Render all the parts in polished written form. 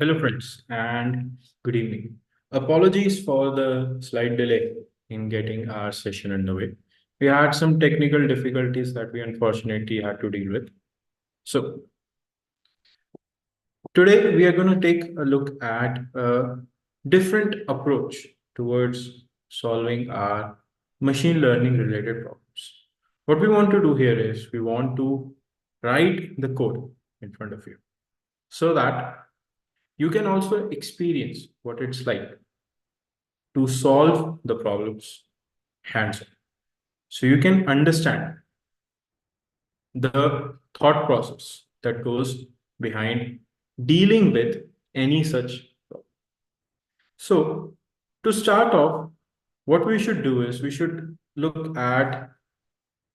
Hello, friends, and good evening. Apologies for the slight delay in getting our session underway. We had some technical difficulties that we unfortunately had to deal with. So, today we are going to take a look at a different approach towards solving our machine learning related problems. What we want to do here is we want to write the code in front of you so that you can also experience what it's like to solve the problems hands on. So you can understand the thought process that goes behind dealing with any such problem. So to start off, what we should do is we should look at,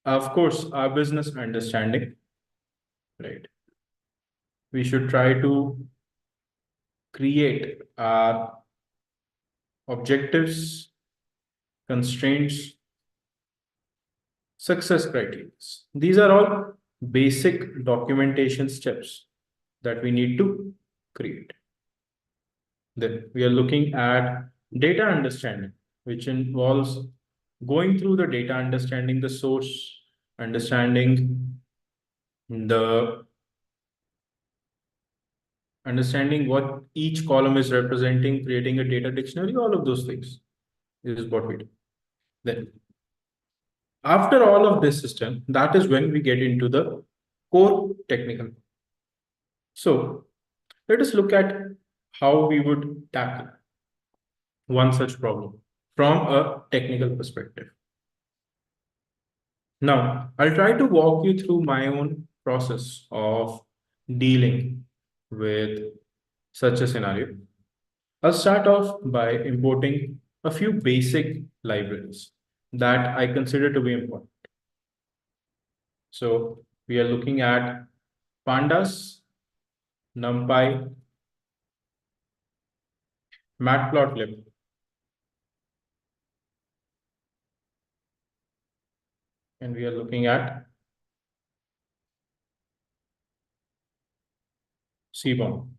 of course, our business understanding, right? We should try to create our objectives, constraints, success criteria. These are all basic documentation steps that we need to create. Then we are looking at data understanding, which involves going through the data, understanding the source, understanding the understanding what each column is representing, creating a data dictionary, all of those things is what we do. Then after all of this system, that is when we get into the core technical. So let us look at how we would tackle one such problem from a technical perspective. Now, I'll try to walk you through my own process of dealing with such a scenario. I'll start off by importing a few basic libraries that I consider to be important. So we are looking at pandas, numpy, matplotlib, and we are looking at Seaborn.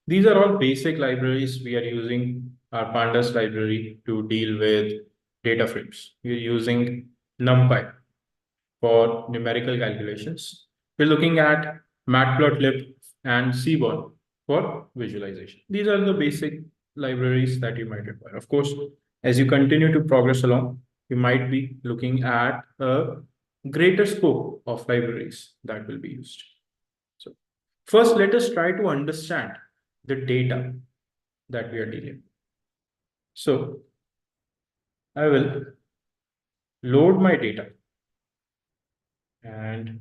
These are all basic libraries. We are using our pandas library to deal with data frames. We are using NumPy for numerical calculations. We're looking at matplotlib and Seaborn for visualization. These are the basic libraries that you might require. Of course, as you continue to progress along, you might be looking at a greater scope of libraries that will be used. So first, let us try to understand the data that we are dealing with. So I will load my data and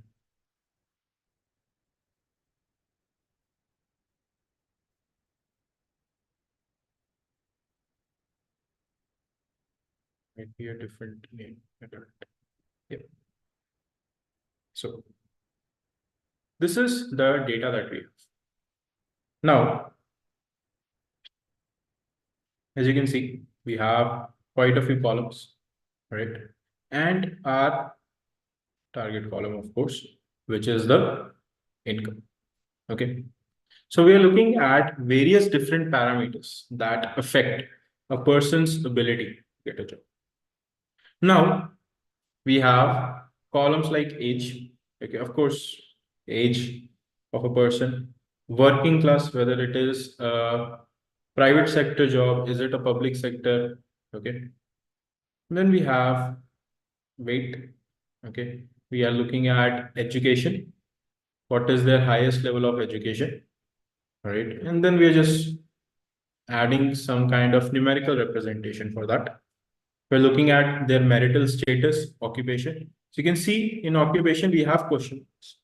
might be a different name. Yeah. So this is the data that we have. Now, as you can see, we have quite a few columns, right? And our target column, of course, which is the income. Okay. So we are looking at various different parameters that affect a person's ability to get a job. Now, we have columns like age, okay, of course, age of a person, working class, whether it is a private sector job, is it a public sector, okay. Then we have weight, okay. We are looking at education, what is their highest level of education, right? And then we are just adding some kind of numerical representation for that. We're looking at their marital status, occupation. So you can see in occupation, we have question marks.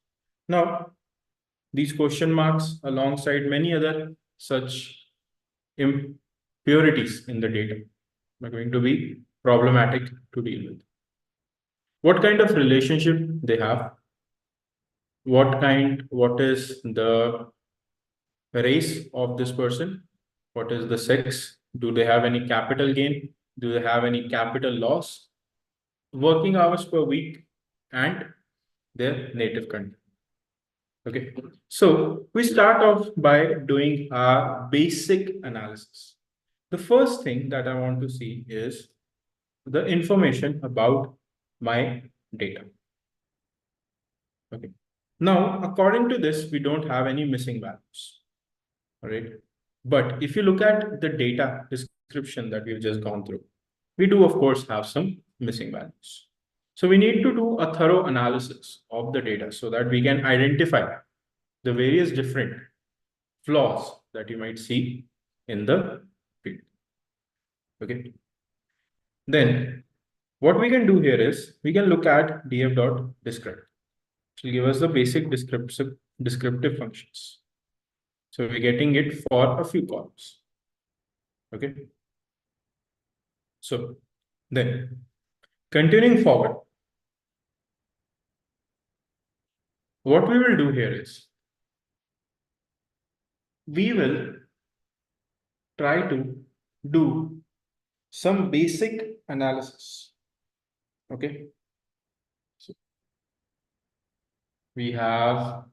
Now, these question marks alongside many other such impurities in the data are going to be problematic to deal with. What kind of relationship they have? What is the race of this person? What is the sex? Do they have any capital gain? Do they have any capital loss? Working hours per week, and their native country. Okay, so we start off by doing our basic analysis. The first thing that I want to see is the information about my data. Okay. Now, according to this, we don't have any missing values. All right. But if you look at the data description that we've just gone through, we do, of course, have some missing values. So we need to do a thorough analysis of the data so that we can identify the various different flaws that you might see in the field. Okay. Then what we can do here is we can look at df.describe. It will give us the basic descriptive functions. So we're getting it for a few columns. Okay. So then continuing forward, what we will do here is we will try to do some basic analysis. Okay. So we have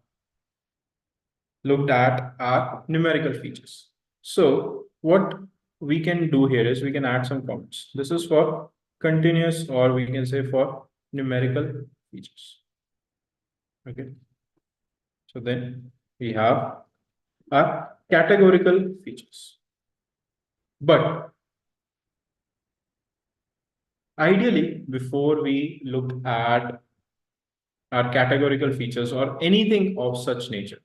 looked at our numerical features. So what we can do here is we can add some comments. This is for continuous, or we can say for numerical features. Okay. So then we have our categorical features. But ideally, before we look at our categorical features or anything of such nature,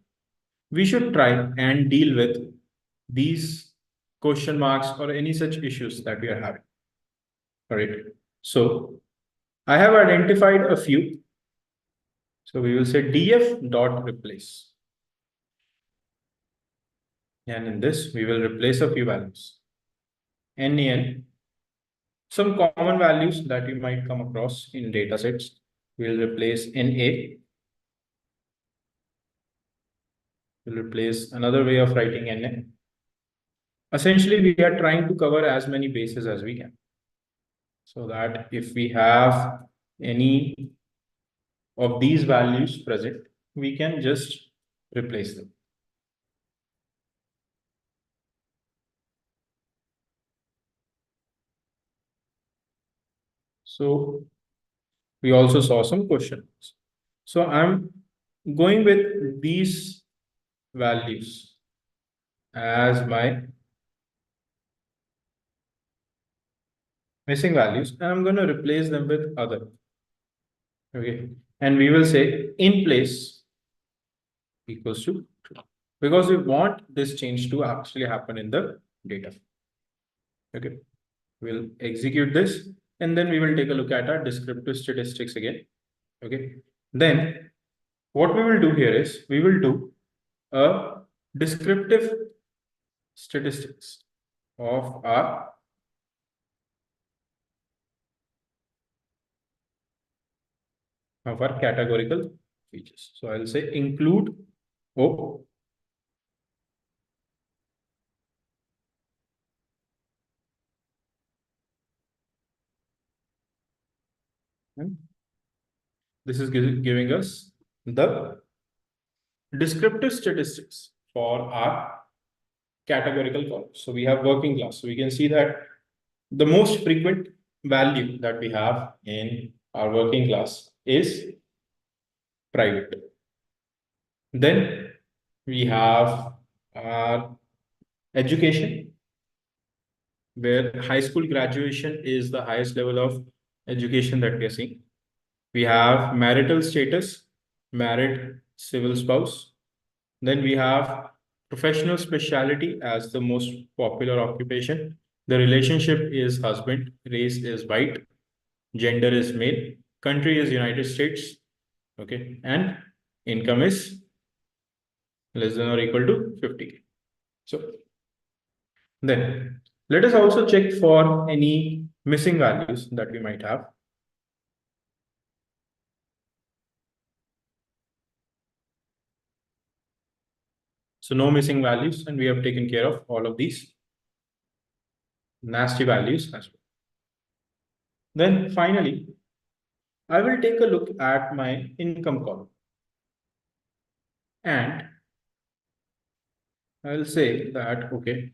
we should try and deal with these question marks or any such issues that we are having. All right. So I have identified a few. So we will say df dot replace. And in this, we will replace a few values. NAN, some common values that you might come across in data sets. We'll replace NA. We'll replace another way of writing NA. Essentially, we are trying to cover as many bases as we can, so that if we have any of these values present, we can just replace them. So we also saw some questions. So I'm going with these values as my missing values, and I'm going to replace them with other. Okay. And we will say in place equals to true, because we want this change to actually happen in the data. Okay. We'll execute this, and then we will take a look at our descriptive statistics again. Okay. Then what we will do here is we will do a descriptive statistics of our categorical features. So I'll say include O. This is giving us the descriptive statistics for our categorical columns. So we have working class. So we can see that the most frequent value that we have in our working class is private. Then we have our education, where high school graduation is the highest level of education that we are seeing. We have marital status, married civil spouse. Then we have professional specialty as the most popular occupation. The relationship is husband, race is white, gender is male, country is United States, okay, and income is less than or equal to 50K. So then let us also check for any missing values that we might have. So no missing values, and we have taken care of all of these nasty values as well. Then finally, I will take a look at my income column. And I'll say that, okay,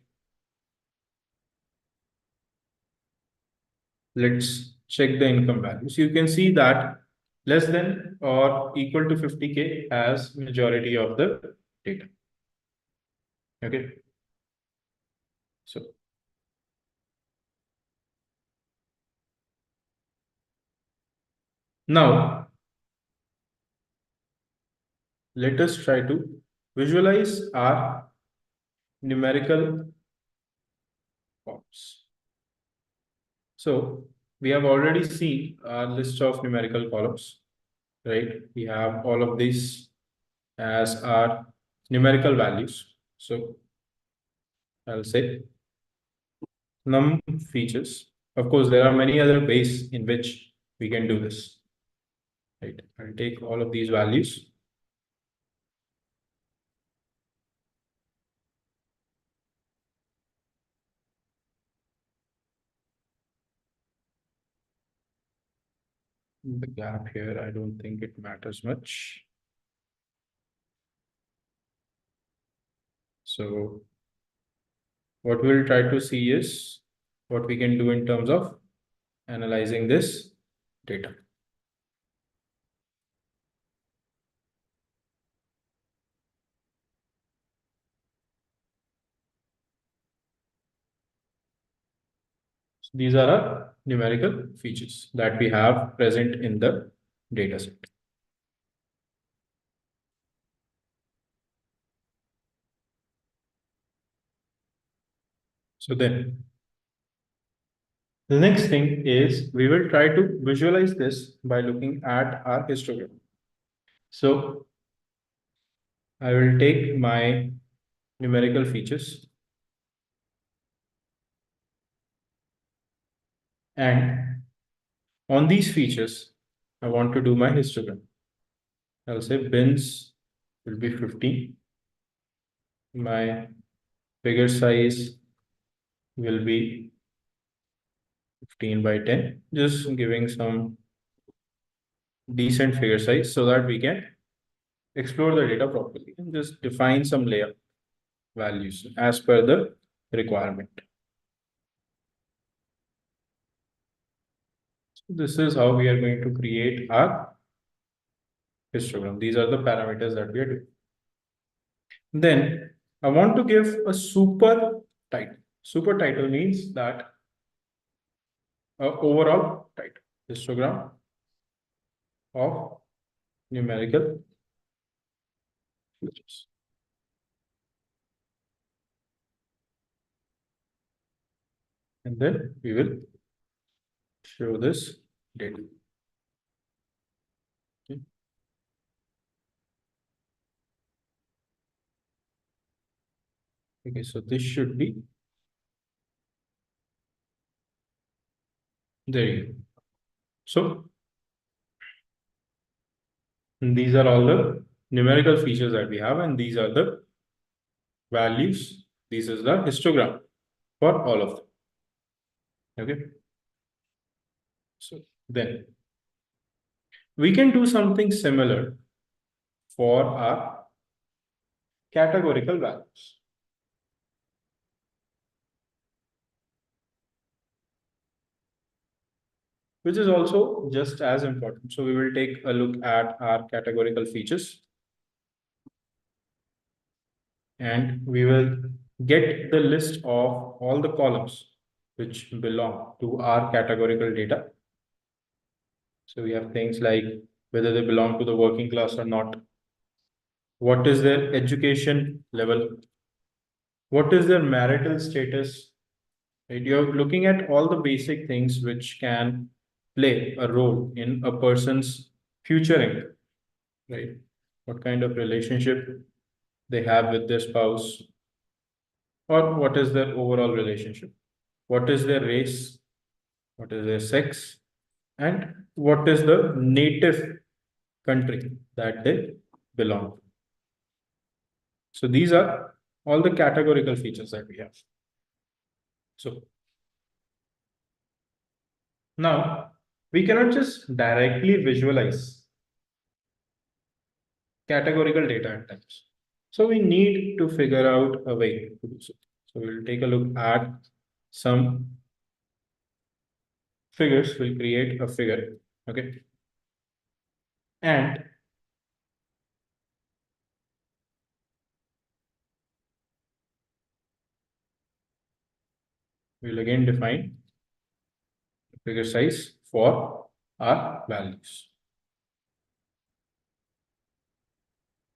let's check the income values. You can see that less than or equal to 50K as majority of the data. Okay. So now let us try to visualize our numerical forms. So we have already seen our list of numerical columns, right? We have all of these as our numerical values. So I'll say num features. Of course, there are many other ways in which we can do this, right? I'll take all of these values. The gap here, I don't think it matters much. So what we'll try to see is what we can do in terms of analyzing this data. So these are our numerical features that we have present in the data set. So then the next thing is we will try to visualize this by looking at our histogram. So I will take my numerical features and on these features, I want to do my histogram. I'll say bins will be 50. My figure size will be 15 by 10, just giving some decent figure size so that we can explore the data properly and just define some layer values as per the requirement. So this is how we are going to create our histogram. These are the parameters that we are doing. Then I want to give a super title. Super title means that overall title, histogram of numerical features. And then we will show this data. Okay. Okay, so this should be there you go. So these are all the numerical features that we have, and these are the values. This is the histogram for all of them. Okay. So then we can do something similar for our categorical values, which is also just as important. So we will take a look at our categorical features and we will get the list of all the columns which belong to our categorical data. So we have things like whether they belong to the working class or not, what is their education level, what is their marital status, right? You're looking at all the basic things which can play a role in a person's future income, right? What kind of relationship they have with their spouse, or what is their overall relationship, what is their race, what is their sex, and what is the native country that they belong to. So these are all the categorical features that we have. So now we cannot just directly visualize categorical data at times. So we need to figure out a way to do so. So we'll take a look at some figures. We'll create a figure. Okay. And we'll again define figure size for our values.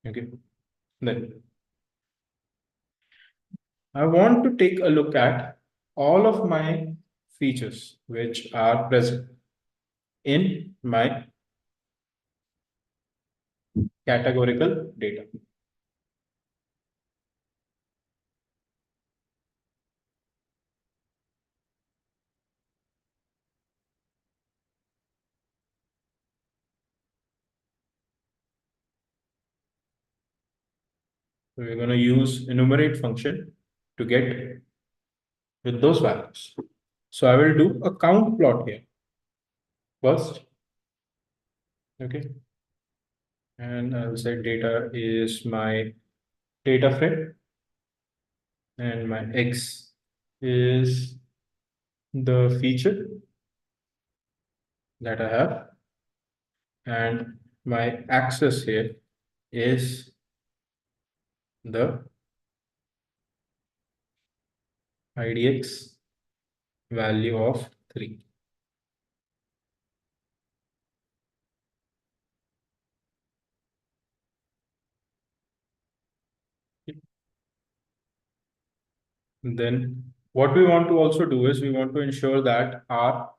Okay. Then I want to take a look at all of my features which are present in my categorical data. So we're going to use enumerate function to get with those values. So I will do a count plot here first. Okay. And I'll say data is my data frame and my X is the feature that I have. And my axis here is the IDX value of 3. Then what we want to also do is we want to ensure that our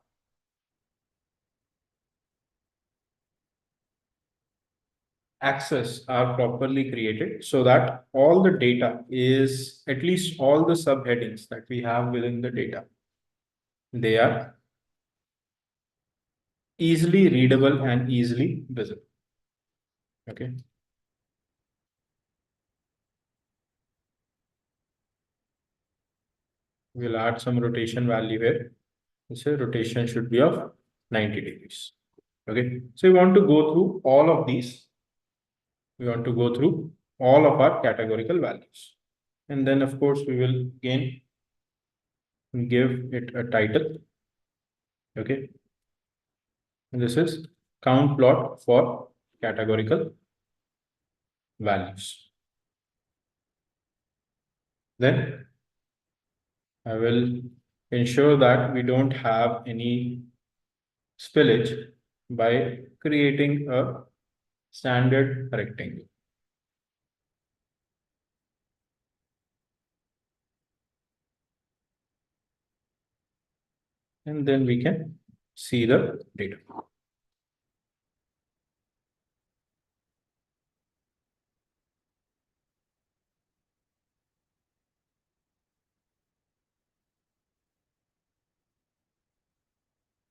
access are properly created so that all the data is at least all the subheadings that we have within the data, they are easily readable and easily visible. Okay. We'll add some rotation value here. So rotation should be of 90 degrees. Okay. So we want to go through all of these. We want to go through all of our categorical values. And then of course we will again give it a title. Okay. And this is count plot for categorical values. Then I will ensure that we don't have any spillage by creating a standard rectangle. And then we can see the data.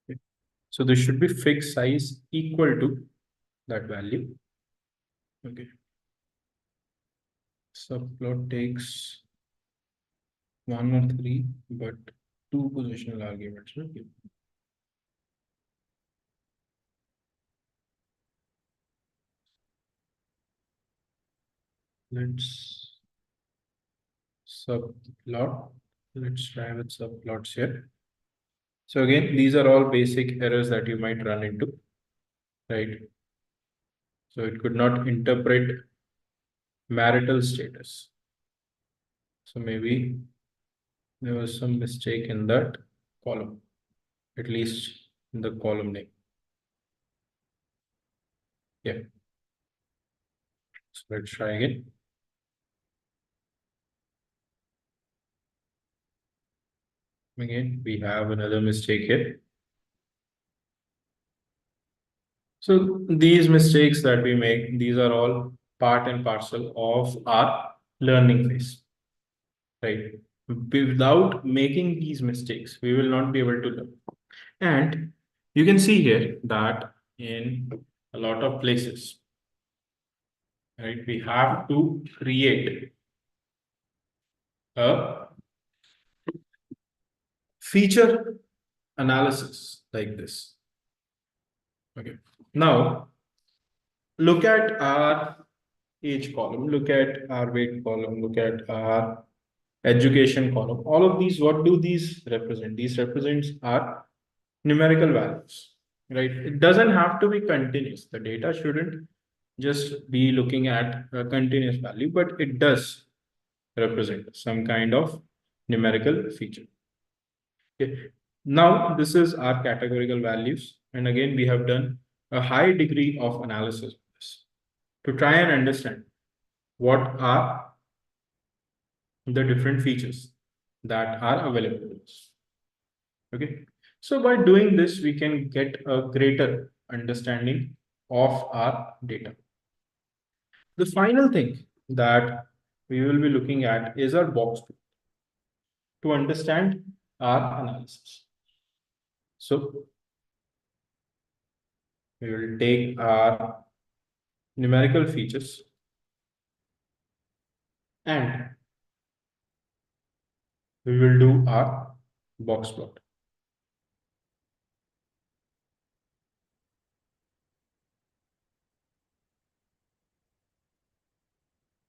Okay. So this should be fixed size equal to that value. Okay. Subplot takes 1 or 3, but 2 positional arguments. Okay. Let's subplot. Let's try with subplots here. So again, these are all basic errors that you might run into, right? So it could not interpret marital status. So maybe there was some mistake in that column, at least in the column name. Yeah. So let's try again. Again, we have another mistake here. So these mistakes that we make, these are all part and parcel of our learning phase, right? Without making these mistakes, we will not be able to learn. And you can see here that in a lot of places, right, we have to create a feature analysis like this. Okay. Now, look at our age column, look at our weight column, look at our education column. All of these, what do these represent? These represents our numerical values, right? It doesn't have to be continuous. The data shouldn't just be looking at a continuous value, but it does represent some kind of numerical feature. Okay. Now, this is our categorical values. And again, we have done a high degree of analysis to try and understand what are the different features that are available to us. Okay. So by doing this, we can get a greater understanding of our data. The final thing that we will be looking at is our box plot to understand our analysis. So we will take our numerical features and we will do our box plot.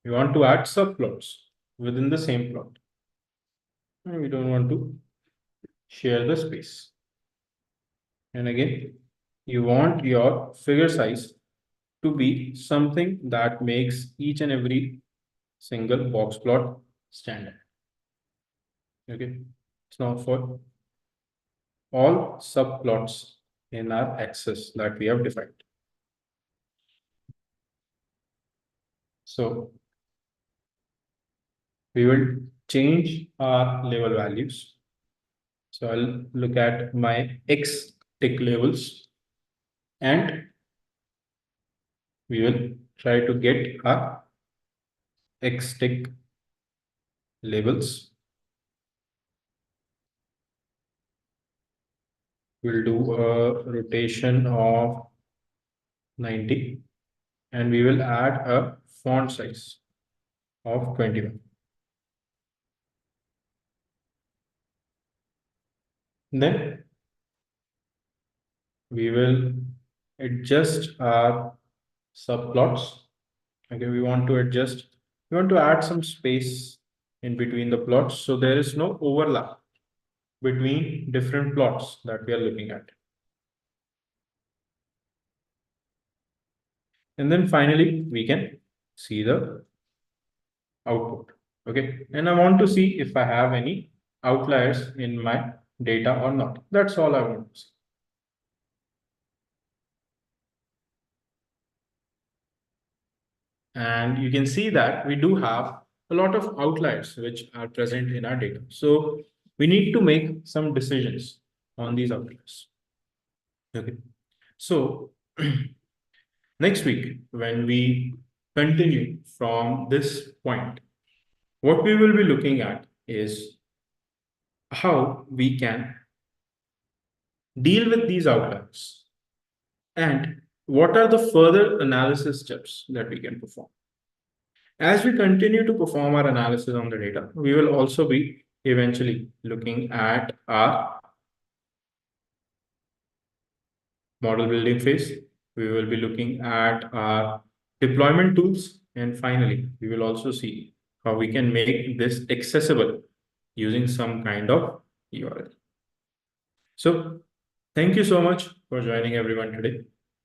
We want to add subplots within the same plot. And we don't want to share the space. And again, you want your figure size to be something that makes each and every single box plot standard. Okay. It's now for all subplots in our axis that we have defined. So we will change our level values. So I'll look at my X tick levels and we will try to get our X tick labels. We'll do a rotation of 90 and we will add a font size of 21. Then we will adjust our subplots. Okay, we want to add some space in between the plots so there is no overlap between different plots that we are looking at. And then finally, we can see the output. Okay, and I want to see if I have any outliers in my data or not. That's all I want to see. And you can see that we do have a lot of outliers which are present in our data. So we need to make some decisions on these outliers. Okay. So next week, when we continue from this point, what we will be looking at is how we can deal with these outliers and what are the further analysis steps that we can perform. As we continue to perform our analysis on the data, we will also be eventually looking at our model building phase. We will be looking at our deployment tools. And finally, we will also see how we can make this accessible using some kind of URL. So thank you so much for joining everyone today.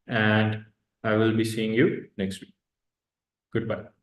And I will be seeing you next week. Goodbye.